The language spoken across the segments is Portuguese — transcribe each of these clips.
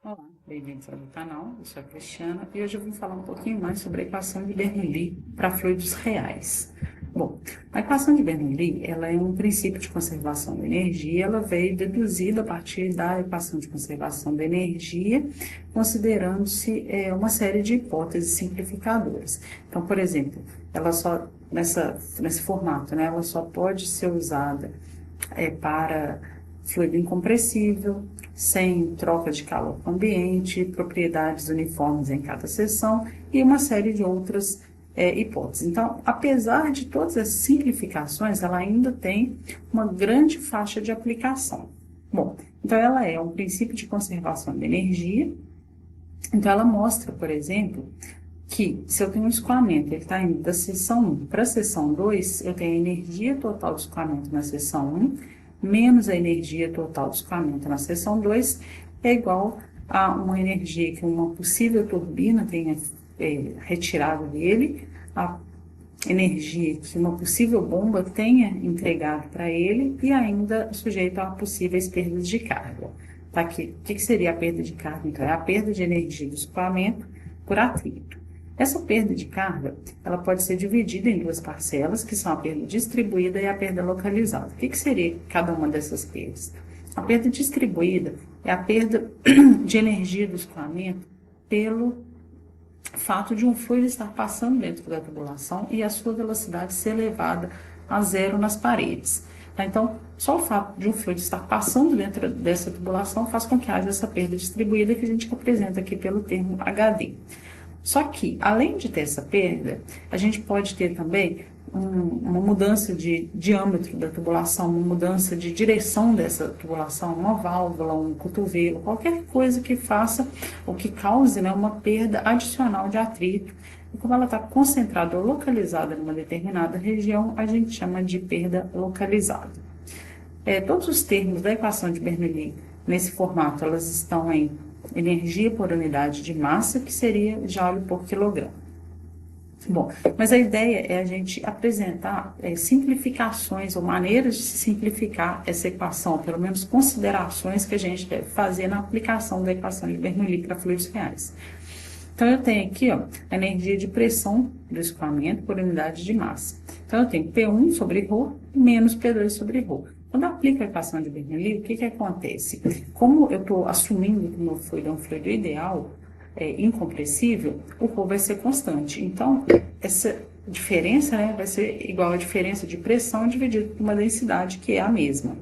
Olá, bem-vindos ao meu canal, eu sou a Cristiana e hoje eu vim falar um pouquinho mais sobre a equação de Bernoulli para fluidos reais. Bom, a equação de Bernoulli, ela é um princípio de conservação da energia, ela veio deduzida a partir da equação de conservação da energia, considerando-se uma série de hipóteses simplificadoras. Então, por exemplo, ela só, nesse formato, né, ela só pode ser usada para fluido incompressível, sem troca de calor com o ambiente, propriedades uniformes em cada seção e uma série de outras hipóteses. Então, apesar de todas as simplificações, ela ainda tem uma grande faixa de aplicação. Bom, então ela é um princípio de conservação de energia. Então, ela mostra, por exemplo, que se eu tenho um escoamento, ele está indo da seção 1 para a seção 2, eu tenho a energia total do escoamento na seção 1, menos a energia total do escoamento na seção 2, é igual a uma energia que uma possível turbina tenha retirado dele, a energia que uma possível bomba tenha entregado para ele e ainda sujeito a possíveis perdas de carga. Tá aqui. O que seria a perda de carga? Então, é a perda de energia do escoamento por atrito. Essa perda de carga, ela pode ser dividida em duas parcelas, que são a perda distribuída e a perda localizada. O que seria cada uma dessas perdas? A perda distribuída é a perda de energia do escoamento pelo fato de um fluido estar passando dentro da tubulação e a sua velocidade ser elevada a zero nas paredes. Então, só o fato de um fluido estar passando dentro dessa tubulação faz com que haja essa perda distribuída que a gente apresenta aqui pelo termo HD. Só que, além de ter essa perda, a gente pode ter também uma mudança de diâmetro da tubulação, uma mudança de direção dessa tubulação, uma válvula, um cotovelo, qualquer coisa que faça ou que cause, né, uma perda adicional de atrito. E como ela está concentrada ou localizada numa determinada região, a gente chama de perda localizada. Todos os termos da equação de Bernoulli, nesse formato, elas estão em energia por unidade de massa, que seria joule por quilograma. Bom, mas a ideia é a gente apresentar simplificações ou maneiras de se simplificar essa equação, pelo menos considerações que a gente deve fazer na aplicação da equação de Bernoulli para fluidos reais. Então, eu tenho aqui a energia de pressão do escoamento por unidade de massa. Então, eu tenho P1 sobre ρ menos P2 sobre ρ. Quando eu aplico a equação de Bernoulli, o que acontece? Como eu estou assumindo que o meu fluido é um fluido ideal, incompressível, o ρ vai ser constante. Então, essa diferença, né, vai ser igual à diferença de pressão dividido por uma densidade, que é a mesma.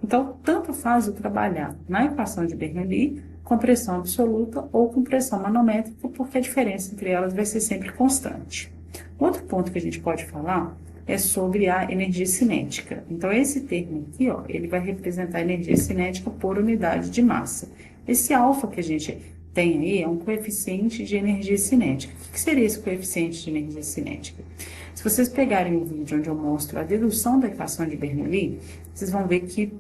Então, tanto faz eu trabalhar na equação de Bernoulli com pressão absoluta ou com pressão manométrica, porque a diferença entre elas vai ser sempre constante. Outro ponto que a gente pode falar é sobre a energia cinética. Então, esse termo aqui, ele vai representar a energia cinética por unidade de massa. Esse alfa que a gente tem aí é um coeficiente de energia cinética. O que seria esse coeficiente de energia cinética? Se vocês pegarem o vídeo onde eu mostro a dedução da equação de Bernoulli, vocês vão ver que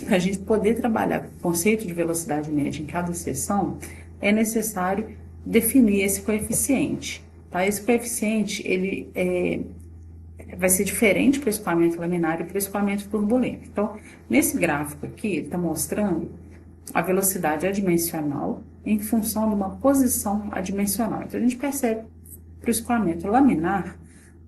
para a gente poder trabalhar com o conceito de velocidade média em cada seção, é necessário definir esse coeficiente. Tá? Esse coeficiente, ele vai ser diferente para o escoamento laminar e para o escoamento turbulento. Então, nesse gráfico aqui, ele está mostrando a velocidade adimensional em função de uma posição adimensional. Então, a gente percebe para o escoamento laminar,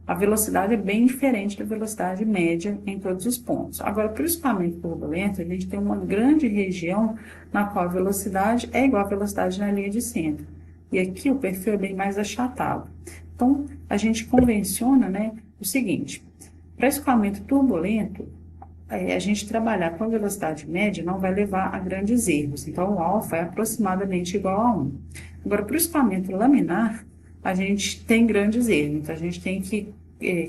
a velocidade é bem diferente da velocidade média em todos os pontos. Agora, para o escoamento turbulento, a gente tem uma grande região na qual a velocidade é igual à velocidade na linha de centro. E aqui o perfil é bem mais achatado. Então, a gente convenciona, né, o seguinte: para escoamento turbulento, a gente trabalhar com a velocidade média não vai levar a grandes erros. Então, o alfa é aproximadamente igual a 1. Agora, para o escoamento laminar, a gente tem grandes erros. Então, a gente tem que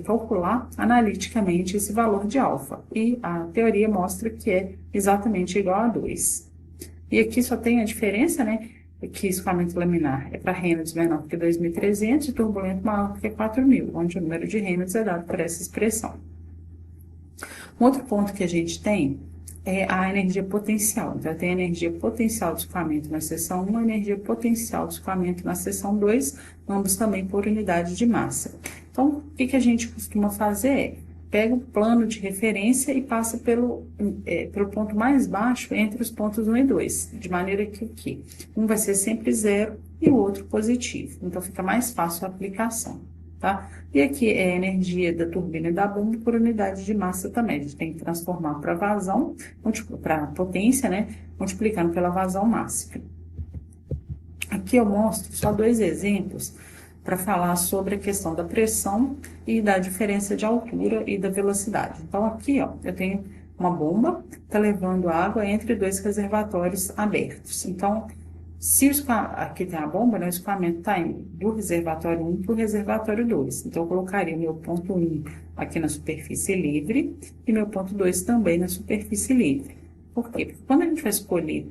calcular analiticamente esse valor de alfa. E a teoria mostra que é exatamente igual a 2. E aqui só tem a diferença, né? Que escoamento laminar é para Reynolds menor que 2.300 e turbulento maior que 4.000, onde o número de Reynolds é dado por essa expressão. Um outro ponto que a gente tem é a energia potencial. Então, tem a energia potencial do escoamento na seção 1 e a energia potencial do escoamento na seção 2, ambos também por unidade de massa. Então, o que a gente costuma fazer pega o plano de referência e passa pelo ponto mais baixo entre os pontos 1 e 2, de maneira que um vai ser sempre 0 e o outro positivo. Então, fica mais fácil a aplicação, tá? E aqui é a energia da turbina e da bomba por unidade de massa também. A gente tem que transformar para vazão, para potência, né? Multiplicando pela vazão máxima. Aqui eu mostro só 2 exemplos para falar sobre a questão da pressão e da diferença de altura e da velocidade. Então, aqui, ó, eu tenho uma bomba que está levando água entre 2 reservatórios abertos. Então, se aqui tem a bomba, né, o escoamento está indo do reservatório 1 para o reservatório 2. Então, eu colocaria o meu ponto 1 aqui na superfície livre e meu ponto 2 também na superfície livre. Por quê? Porque quando a gente vai escolher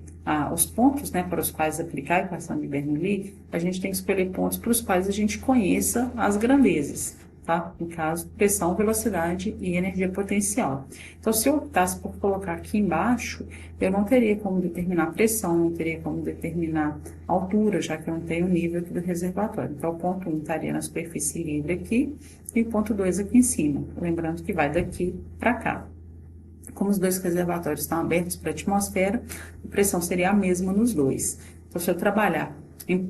os pontos, né, para os quais aplicar a equação de Bernoulli, a gente tem que escolher pontos para os quais a gente conheça as grandezas, tá? No caso, pressão, velocidade e energia potencial. Então, se eu optasse por colocar aqui embaixo, eu não teria como determinar a pressão, não teria como determinar a altura, já que eu não tenho o nível aqui do reservatório. Então, o ponto 1 estaria na superfície livre aqui e o ponto 2 aqui em cima. Lembrando que vai daqui para cá. Como os 2 reservatórios estão abertos para a atmosfera, a pressão seria a mesma nos 2. Então, se eu trabalhar em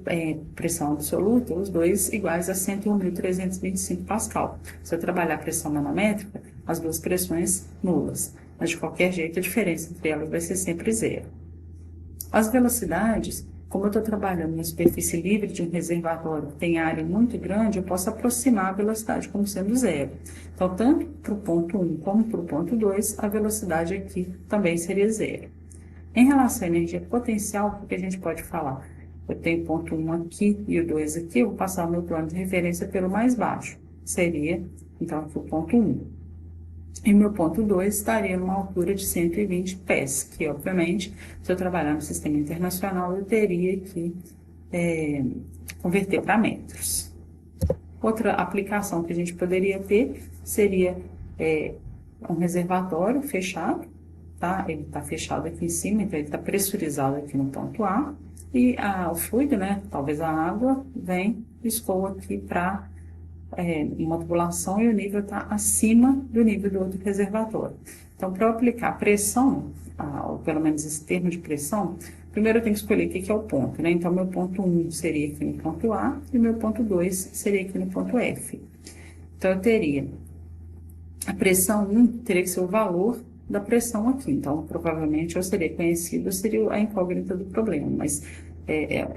pressão absoluta, os 2 iguais a 101.325 pascal. Se eu trabalhar pressão manométrica, as 2 pressões nulas. Mas, de qualquer jeito, a diferença entre elas vai ser sempre 0. As velocidades, como eu estou trabalhando na superfície livre de um reservatório que tem área muito grande, eu posso aproximar a velocidade como sendo 0. Então, tanto para o ponto 1 como para o ponto 2, a velocidade aqui também seria 0. Em relação à energia potencial, o que a gente pode falar? Eu tenho o ponto 1 aqui e o 2 aqui, eu vou passar o meu plano de referência pelo mais baixo. Seria, então, aqui o ponto 1. E meu ponto 2 estaria numa altura de 120 pés, que, obviamente, se eu trabalhar no sistema internacional, eu teria que converter para metros. Outra aplicação que a gente poderia ter seria um reservatório fechado, tá? Ele está fechado aqui em cima, então ele está pressurizado aqui no ponto A, e o fluido, né, talvez a água, vem e escoa aqui para uma tubulação e o nível está acima do nível do outro reservatório. Então, para eu aplicar pressão, ou pelo menos esse termo de pressão, primeiro eu tenho que escolher o que é o ponto, né? Então, meu ponto 1 seria aqui no ponto A e meu ponto 2 seria aqui no ponto F. Então, eu teria a pressão 1 teria que ser o valor da pressão aqui. Então, provavelmente, eu seria conhecido, seria a incógnita do problema, mas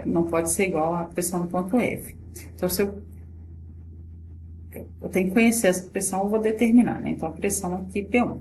não pode ser igual à pressão no ponto F. Então, se eu tenho que conhecer essa pressão, eu vou determinar, né? Então, a pressão aqui, P1.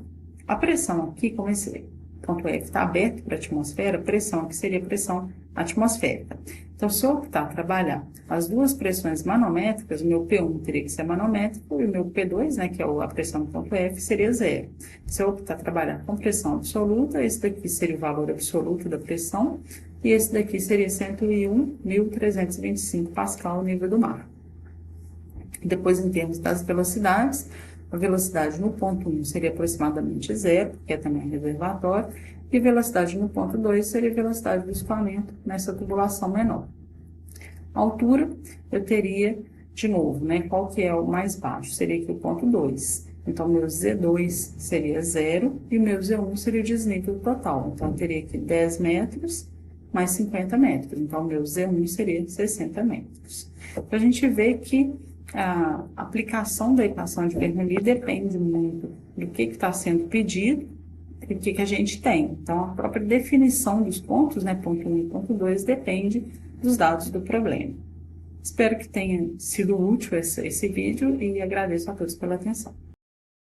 A pressão aqui, como esse ponto F está aberto para a atmosfera, a pressão aqui seria pressão atmosférica. Então, se eu optar trabalhar as 2 pressões manométricas, o meu P1 teria que ser manométrico e o meu P2, né, que é a pressão do ponto F, seria 0. Se eu optar trabalhar com pressão absoluta, esse daqui seria o valor absoluto da pressão e esse daqui seria 101.325 pascal, nível do mar. Depois, em termos das velocidades, a velocidade no ponto 1 seria aproximadamente 0, que é também reservatório, e a velocidade no ponto 2 seria a velocidade do escoamento nessa tubulação menor. A altura, eu teria, de novo, né, qual que é o mais baixo? Seria aqui o ponto 2. Então, meu Z2 seria 0 e o meu Z1 seria o desnível total. Então, eu teria aqui 10 metros mais 50 metros. Então, meu Z1 seria 60 metros. Então, a gente vê que a aplicação da equação de Bernoulli depende muito do que está sendo pedido e o que a gente tem. Então, a própria definição dos pontos, né, ponto 1 e ponto 2, depende dos dados do problema. Espero que tenha sido útil esse vídeo e agradeço a todos pela atenção.